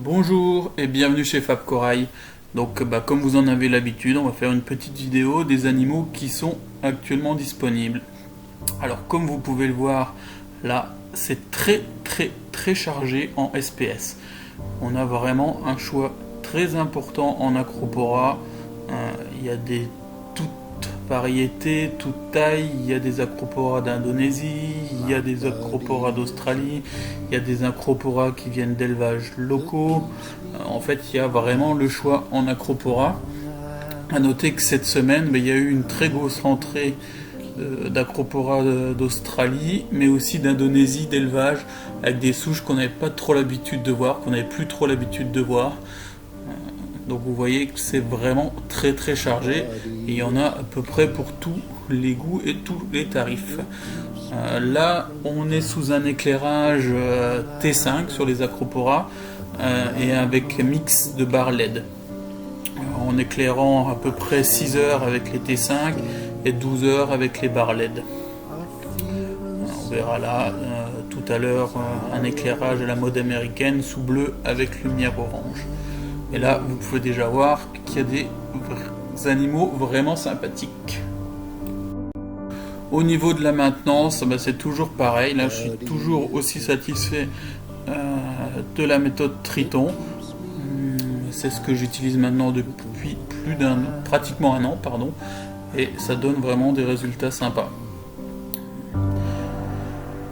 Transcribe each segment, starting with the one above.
Bonjour et bienvenue chez Fab Corail. Donc comme vous en avez l'habitude, on va faire une petite vidéo des animaux qui sont actuellement disponibles. Alors comme vous pouvez le voir là, c'est très chargé en SPS. On a vraiment un choix très important en acropora. Il y a des toutes variétés, toutes tailles. Il y a des acroporas d'Indonésie, il y a des acroporas d'Australie, il y a des acroporas qui viennent d'élevages locaux. En fait, il y a vraiment le choix en acropora. A noter que cette semaine, il y a eu une très grosse rentrée d'acropora d'Australie, mais aussi d'Indonésie, d'élevage, avec des souches qu'on n'avait pas trop l'habitude de voir, qu'on n'avait plus trop l'habitude de voir. Donc vous voyez que c'est vraiment très chargé, et il y en a à peu près pour tous les goûts et tous les tarifs. Là, on est sous un éclairage T5 sur les acroporas, et avec mix de barres LED. En éclairant à peu près 6 heures avec les T5 et 12 heures avec les barres LED. On verra là tout à l'heure un éclairage à la mode américaine sous bleu avec lumière orange. Et là, vous pouvez déjà voir qu'il y a des animaux vraiment sympathiques. Au niveau de la maintenance, c'est toujours pareil. Là, je suis toujours aussi satisfait de la méthode Triton. C'est ce que j'utilise maintenant depuis pratiquement un an, et ça donne vraiment des résultats sympas.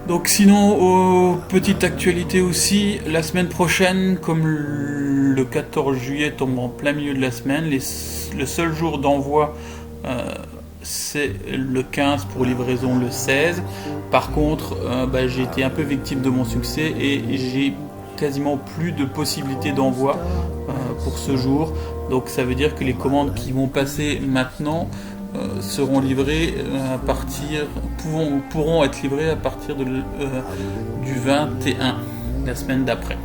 Donc sinon, petite actualité aussi, la semaine prochaine, comme le 14 juillet tombe en plein milieu de la semaine, le seul jour d'envoi c'est le 15 pour livraison le 16. Par contre, j'ai été un peu victime de mon succès et j'ai quasiment plus de possibilités d'envoi pour ce jour. Donc ça veut dire que les commandes qui vont passer maintenant seront livrées pourront être livrées à partir du 21, la semaine d'après.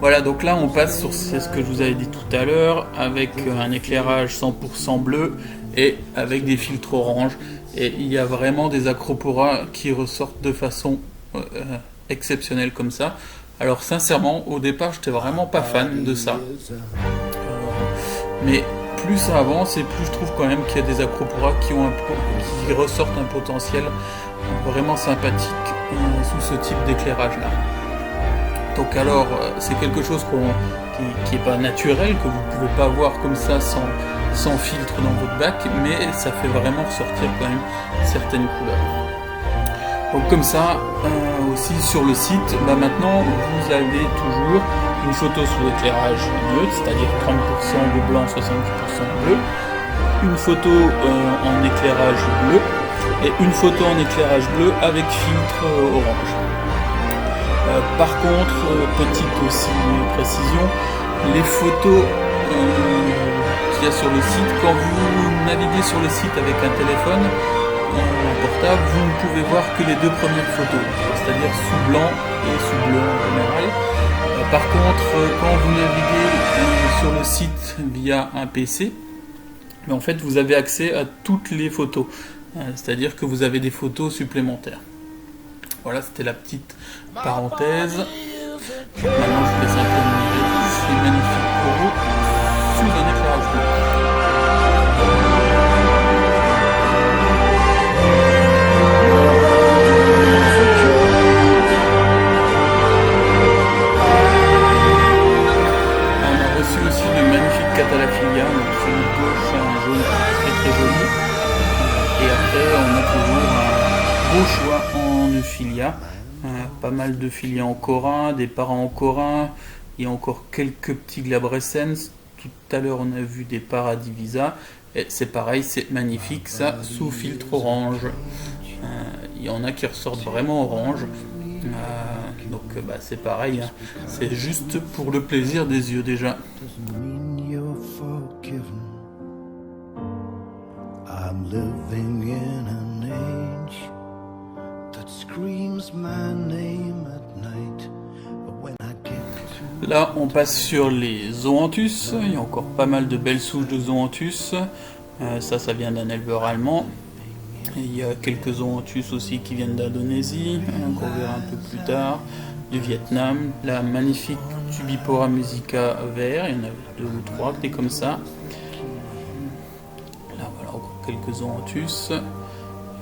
Voilà, donc là on passe sur ce que je vous avais dit tout à l'heure, avec un éclairage 100% bleu et avec des filtres orange. Et il y a vraiment des acroporas qui ressortent de façon exceptionnelle comme ça. Alors sincèrement, au départ, j'étais vraiment pas fan de ça. Mais plus ça avance et plus je trouve quand même qu'il y a des acroporas qui ressortent un potentiel vraiment sympathique sous ce type d'éclairage là. Donc alors, c'est quelque chose qui n'est pas naturel, que vous ne pouvez pas voir comme ça sans filtre dans votre bac, mais ça fait vraiment ressortir quand même certaines couleurs. Donc comme ça, aussi sur le site, maintenant vous avez toujours une photo sur l'éclairage neutre, c'est-à-dire 30% de blanc, 70% de bleu, une photo en éclairage bleu, et une photo en éclairage bleu avec filtre orange. Par contre, petite aussi précision, les photos qu'il y a sur le site, quand vous naviguez sur le site avec un téléphone portable, vous ne pouvez voir que les deux premières photos, c'est-à-dire sous blanc et sous bleu en général. Par contre, quand vous naviguez sur le site via un PC, en fait vous avez accès à toutes les photos, c'est-à-dire que vous avez des photos supplémentaires. Voilà, c'était la petite parenthèse. Maintenant, je vous laisse un peu admirer ces magnifiques coraux sous un éclairage bleu. On a reçu aussi de magnifiques Catalaphilias, donc celui de gauche, un jaune très joli. Et après, on a toujours un beau choix en Euphilia. Pas mal de filias en corin, des parents en corin, il y a encore quelques petits glabrescens. Tout à l'heure on a vu des paradivisa, et c'est pareil, c'est magnifique ça, sous filtre orange. Il y en a qui ressortent vraiment orange, donc c'est pareil, c'est juste pour le plaisir des yeux déjà. Là, on passe sur les zoanthus. Il y a encore pas mal de belles souches de zoanthus. Ça vient d'un éleveur allemand. Et il y a quelques zoanthus aussi qui viennent d'Indonésie, qu'on verra un peu plus tard, du Vietnam. La magnifique Tubipora musica vert, il y en a 2 ou 3 des comme ça. Là voilà encore quelques zoanthus.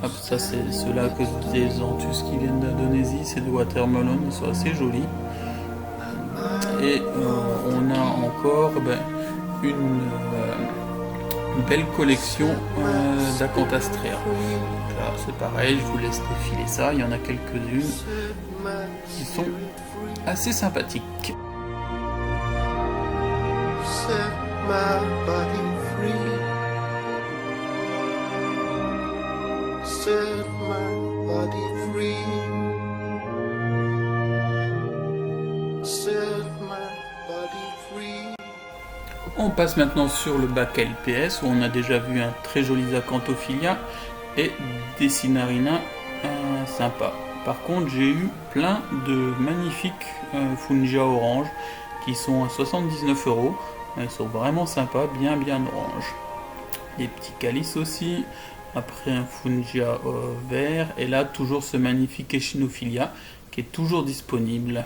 Hop, ça c'est ceux-là que je disais, les zoanthus qui viennent d'Indonésie, c'est de watermelon, ils sont assez jolis. Et on a encore une belle collection d'Acanthastraea. Là c'est pareil, je vous laisse défiler ça, il y en a quelques-unes qui sont assez sympathiques. Set my body free. Set my body free. Set my body free. On passe maintenant sur le bac LPS où on a déjà vu un très joli Acanthophilia et des Sinarina sympas. Par contre, j'ai eu plein de magnifiques Fungia orange qui sont à 79 €. Ils sont vraiment sympas, bien orange. Des petits calices aussi. Après un Fungia vert. Et là, toujours ce magnifique Echinophilia qui est toujours disponible.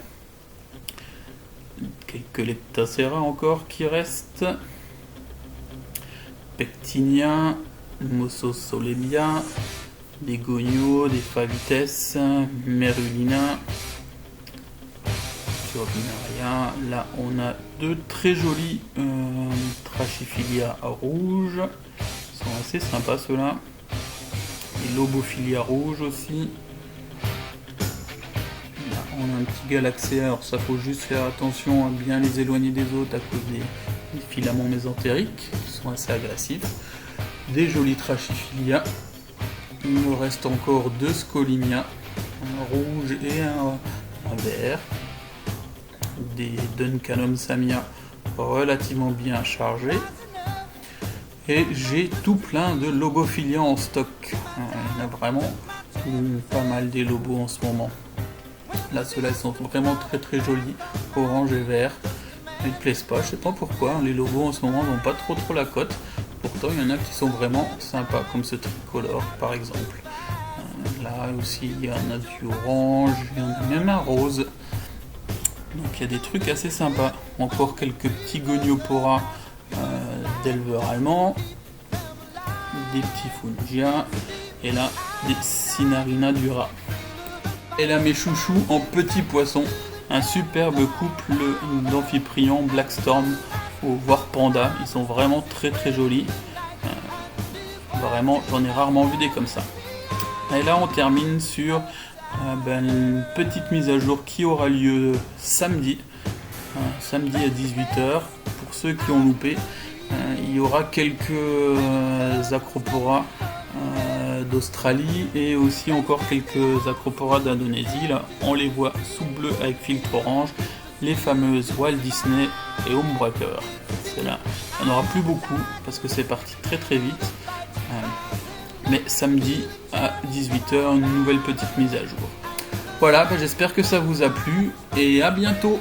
Quelques Leptacera encore qui restent. Pectinia, Mossosolebia, des Gogno, des Favites, Merulina, Turbinaria. Là, on a 2 très jolis Trachyphilia rouges. Ils sont assez sympas ceux-là. Et Lobophilia rouge aussi. Là, on a un petit Galaxea. Alors, ça faut juste faire attention à bien les éloigner des autres à cause des filaments mésentériques qui sont assez agressifs. Des jolis Trachyphilia. Il me reste encore 2 Scolimia, un rouge et un vert. Des Duncanum Samia relativement bien chargés. Et j'ai tout plein de Lobophilia en stock. Il y en a vraiment pas mal des lobos en ce moment. Là, ceux-là ils sont vraiment très jolis, orange et vert. Ils ne plaisent pas, je sais pas pourquoi. Les lobos en ce moment n'ont pas trop la cote. Pourtant, il y en a qui sont vraiment sympas, comme ce tricolore par exemple. Là aussi, il y en a du orange, il y en a même un rose. Donc il y a des trucs assez sympas. Encore quelques petits Goniopora d'éleveurs allemands. Des petits Fungia. Et là, des Sinarina dura. Et là, mes chouchous en petits poissons. Un superbe couple d'Amphiprion Blackstorm voire Panda. Ils sont vraiment très jolis. Vraiment, j'en ai rarement vu des comme ça. Et là, on termine sur une petite mise à jour qui aura lieu samedi. Samedi à 18 h. Pour ceux qui ont loupé, il y aura quelques Acropora d'Australie et aussi encore quelques Acropora d'Indonésie. Là, on les voit sous bleu avec filtre orange. Les fameuses Walt Disney et Homebreaker. Là, il n'y en aura plus beaucoup parce que c'est parti très vite. Mais samedi à 18 h, une nouvelle petite mise à jour. Voilà, j'espère que ça vous a plu et à bientôt.